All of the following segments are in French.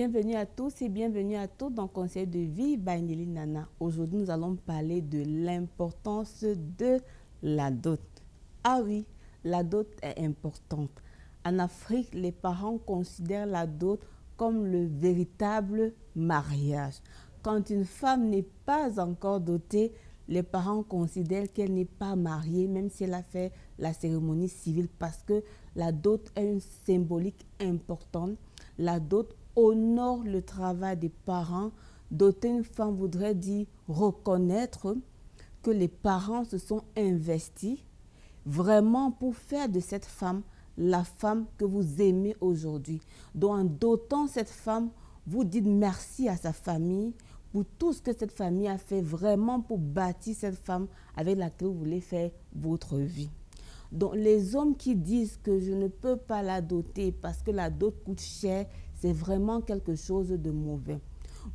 Bienvenue à tous et bienvenue à toutes dans Conseil de vie by Nelly Nana. Aujourd'hui, nous allons parler de l'importance de la dot. Ah oui, la dot est importante. En Afrique, les parents considèrent la dot comme le véritable mariage. Quand une femme n'est pas encore dotée, les parents considèrent qu'elle n'est pas mariée, même si elle a fait la cérémonie civile, parce que la dot est une symbolique importante. La dot honore le travail des parents. Doter une femme voudrait dire reconnaître que les parents se sont investis vraiment pour faire de cette femme la femme que vous aimez aujourd'hui. Donc en dotant cette femme, vous dites merci à sa famille pour tout ce que cette famille a fait vraiment pour bâtir cette femme avec laquelle vous voulez faire votre vie. Donc les hommes qui disent que je ne peux pas la doter parce que la dot coûte cher, c'est vraiment quelque chose de mauvais.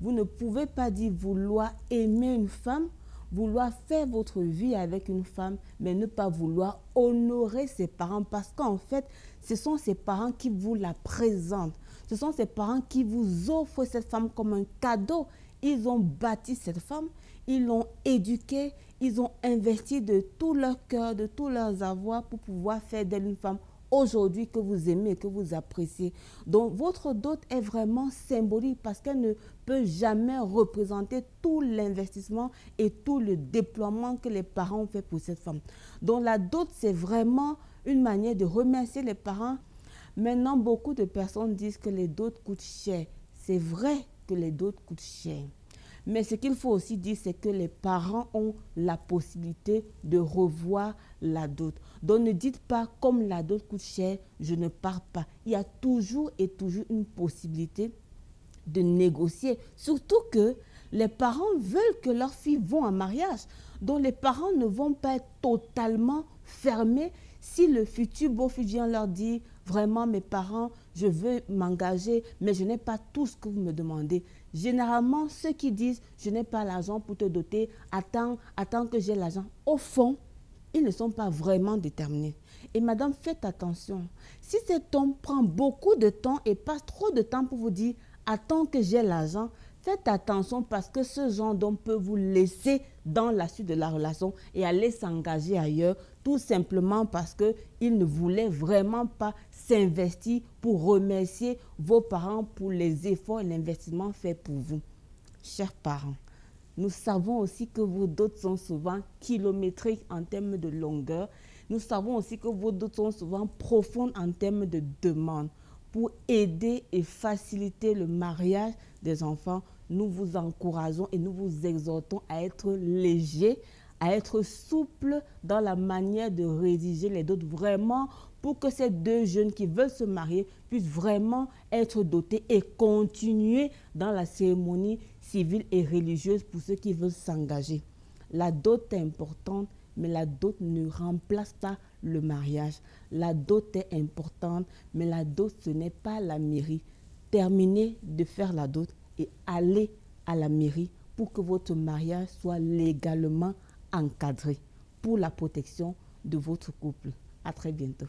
Vous ne pouvez pas dire vouloir aimer une femme, vouloir faire votre vie avec une femme, mais ne pas vouloir honorer ses parents parce qu'en fait, ce sont ses parents qui vous la présentent. Ce sont ses parents qui vous offrent cette femme comme un cadeau. Ils ont bâti cette femme, ils l'ont éduquée, ils ont investi de tout leur cœur, de tous leurs avoirs pour pouvoir faire d'elle une femme aujourd'hui que vous aimez, que vous appréciez. Donc votre dot est vraiment symbolique parce qu'elle ne peut jamais représenter tout l'investissement et tout le déploiement que les parents ont fait pour cette femme. Donc la dot, c'est vraiment une manière de remercier les parents. Maintenant, beaucoup de personnes disent que les dots coûtent cher. C'est vrai que les dots coûtent cher. Mais ce qu'il faut aussi dire, c'est que les parents ont la possibilité de revoir la dot. Donc ne dites pas, comme la dot coûte cher, je ne pars pas. Il y a toujours et toujours une possibilité de négocier. Surtout que les parents veulent que leurs filles vont en mariage. Donc les parents ne vont pas être totalement fermés si le futur beau-fils vient leur dire vraiment mes parents, je veux m'engager, mais je n'ai pas tout ce que vous me demandez. Généralement, ceux qui disent je n'ai pas l'argent pour te doter, attends que j'ai l'argent. Au fond, ils ne sont pas vraiment déterminés. Et madame, faites attention. Si cet homme prend beaucoup de temps et passe trop de temps pour vous dire attends que j'ai l'argent, faites attention parce que ce genre d'homme peut vous laisser dans la suite de la relation et aller s'engager ailleurs, tout simplement parce qu'il ne voulait vraiment pas s'investir pour remercier vos parents pour les efforts et l'investissement fait pour vous. Chers parents, nous savons aussi que vos dots sont souvent kilométriques en termes de longueur. Nous savons aussi que vos dots sont souvent profondes en termes de demande. Pour aider et faciliter le mariage des enfants, nous vous encourageons et nous vous exhortons à être léger, à être souple dans la manière de rédiger les dots, vraiment pour que ces deux jeunes qui veulent se marier puissent vraiment être dotés et continuer dans la cérémonie civile et religieuse pour ceux qui veulent s'engager. La dot est importante, mais la dot ne remplace pas le mariage. La dot est importante, mais la dot, ce n'est pas la mairie. Terminez de faire la dot et allez à la mairie pour que votre mariage soit légalement encadré pour la protection de votre couple. À très bientôt.